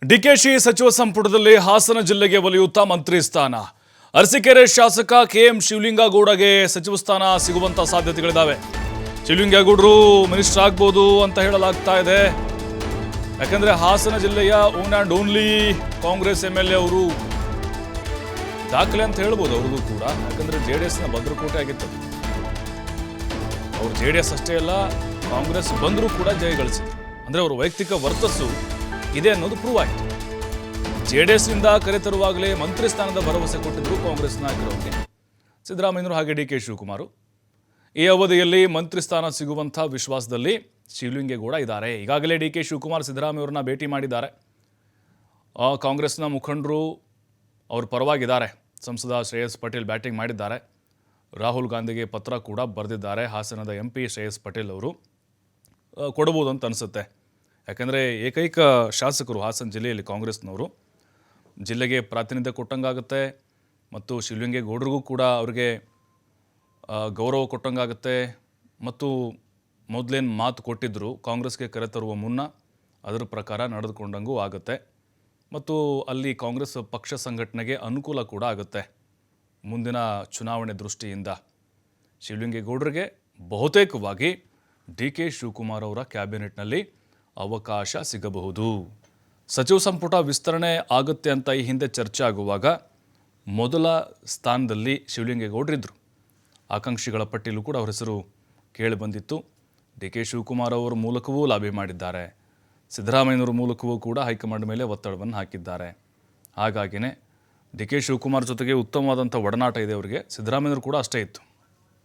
ಡಿಕೆಶಿ ಸಚಿವ ಸಂಪುಟದಲ್ಲಿ ಹಾಸನ ಜಿಲ್ಲೆಗೆ ಒಲಿಯುತ್ತಾ ಮಂತ್ರಿ ಸ್ಥಾನ. ಅರಸೀಕೆರೆ ಶಾಸಕ ಕೆಎಂ ಶಿವಲಿಂಗೇಗೌಡಗೆ ಸಚಿವ ಸ್ಥಾನ ಸಿಗುವಂತ ಸಾಧ್ಯತೆಗಳಿದ್ದಾವೆ. ಶಿವಲಿಂಗೇಗೌಡರು ಮಿನಿಸ್ಟರ್ ಆಗ್ಬೋದು ಅಂತ ಹೇಳಲಾಗ್ತಾ ಇದೆ. ಯಾಕಂದ್ರೆ ಹಾಸನ ಜಿಲ್ಲೆಯ own and only Congress MLA ಅವರು ದಾಖಲೆ ಅಂತ ಹೇಳ್ಬೋದು ಅವ್ರಿಗೂ ಕೂಡ. ಯಾಕಂದ್ರೆ JDSನ ಭದ್ರಕೋಟೆ ಆಗಿತ್ತು. ಅವರು JDS ಅಷ್ಟೇ ಅಲ್ಲ, ಕಾಂಗ್ರೆಸ್ ಬಂದರೂ ಕೂಡ ಜಯ ಗಳಿಸಿದ್ರು. ಅಂದ್ರೆ ಅವರ ವೈಯಕ್ತಿಕ ವರ್ಚಸ್ಸು ಇದೆ ಅನ್ನೋದು ಪ್ರೂವ್ ಆಯಿತು. JDSನಿಂದ ಕರೆತರುವಾಗಲೇ ಮಂತ್ರಿ ಸ್ಥಾನದ ಭರವಸೆ ಕೊಟ್ಟಿದ್ರು ಕಾಂಗ್ರೆಸ್ ನಾಯಕರಿಗೆ ಸಿದ್ದರಾಮಯ್ಯನವರು ಹಾಗೆ DK ಶಿವಕುಮಾರ್. ಈ ಅವಧಿಯಲ್ಲಿ ಮಂತ್ರಿ ಸ್ಥಾನ ಸಿಗುವಂಥ ವಿಶ್ವಾಸದಲ್ಲಿ ಶಿವಲಿಂಗೇಗೌಡ ಇದ್ದಾರೆ. ಈಗಾಗಲೇ DK ಶಿವಕುಮಾರ್ ಸಿದ್ದರಾಮಯ್ಯವರನ್ನ ಭೇಟಿ ಮಾಡಿದ್ದಾರೆ. ಕಾಂಗ್ರೆಸ್ನ ಮುಖಂಡರು ಅವ್ರ ಪರವಾಗಿದ್ದಾರೆ. ಸಂಸದ ಶ್ರೇಯಸ್ ಪಟೇಲ್ ಬ್ಯಾಟಿಂಗ್ ಮಾಡಿದ್ದಾರೆ. ರಾಹುಲ್ ಗಾಂಧಿಗೆ ಪತ್ರ ಕೂಡ ಬರೆದಿದ್ದಾರೆ. ಹಾಸನದ MP ಶ್ರೇಯಸ್ ಪಟೇಲ್ ಅವರು ಕೊಡಬಹುದು ಅಂತ ಅನಿಸುತ್ತೆ. ಯಾಕಂದರೆ ಏಕೈಕ ಶಾಸಕರು ಹಾಸನ ಜಿಲ್ಲೆಯಲ್ಲಿ ಕಾಂಗ್ರೆಸ್ನವರು. ಜಿಲ್ಲೆಗೆ ಪ್ರಾತಿನಿಧ್ಯ ಕೊಟ್ಟಂಗಾಗುತ್ತೆ ಮತ್ತು ಶಿವಲಿಂಗೇಗೌಡರಿಗೂ ಕೂಡ ಅವರಿಗೆ ಗೌರವ ಕೊಟ್ಟಂಗಾಗುತ್ತೆ. ಮತ್ತು ಮೊದಲೇನು ಮಾತು ಕೊಟ್ಟಿದ್ದರು ಕಾಂಗ್ರೆಸ್ಗೆ ಕರೆತರುವ ಮುನ್ನ ಅದರ ಪ್ರಕಾರ ನಡೆದುಕೊಂಡಂಗೂ ಆಗುತ್ತೆ. ಮತ್ತು ಅಲ್ಲಿ ಕಾಂಗ್ರೆಸ್ ಪಕ್ಷ ಸಂಘಟನೆಗೆ ಅನುಕೂಲ ಕೂಡ ಆಗುತ್ತೆ. ಮುಂದಿನ ಚುನಾವಣೆ ದೃಷ್ಟಿಯಿಂದ ಶಿವಲಿಂಗೇಗೌಡರಿಗೆ ಬಹುತೇಕವಾಗಿ DK ಶಿವಕುಮಾರ್ ಅವರ ಕ್ಯಾಬಿನೆಟ್ನಲ್ಲಿ ಅವಕಾಶ ಸಿಗಬಹುದು. ಸಚಿವ ಸಂಪುಟ ವಿಸ್ತರಣೆ ಆಗುತ್ತೆ ಅಂತ ಈ ಹಿಂದೆ ಚರ್ಚೆ ಆಗುವಾಗ ಮೊದಲ ಸ್ಥಾನದಲ್ಲಿ ಶಿವಲಿಂಗೇಗೌಡರಿದ್ದರು. ಆಕಾಂಕ್ಷಿಗಳ ಪಟ್ಟಿಯಲ್ಲೂ ಕೂಡ ಅವರ ಹೆಸರು ಕೇಳಿಬಂದಿತ್ತು. DK ಶಿವಕುಮಾರ್ ಅವರ ಮೂಲಕವೂ ಲಾಬಿ ಮಾಡಿದ್ದಾರೆ. ಸಿದ್ದರಾಮಯ್ಯನವರ ಮೂಲಕವೂ ಕೂಡ ಹೈಕಮಾಂಡ್ ಮೇಲೆ ಒತ್ತಡವನ್ನು ಹಾಕಿದ್ದಾರೆ. ಹಾಗಾಗಿಯೇ DK ಶಿವಕುಮಾರ್ ಜೊತೆಗೆ ಉತ್ತಮವಾದಂಥ ಒಡನಾಟ ಇದೆ ಅವರಿಗೆ. ಸಿದ್ದರಾಮಯ್ಯನವರು ಕೂಡ ಅಷ್ಟೇ ಇತ್ತು.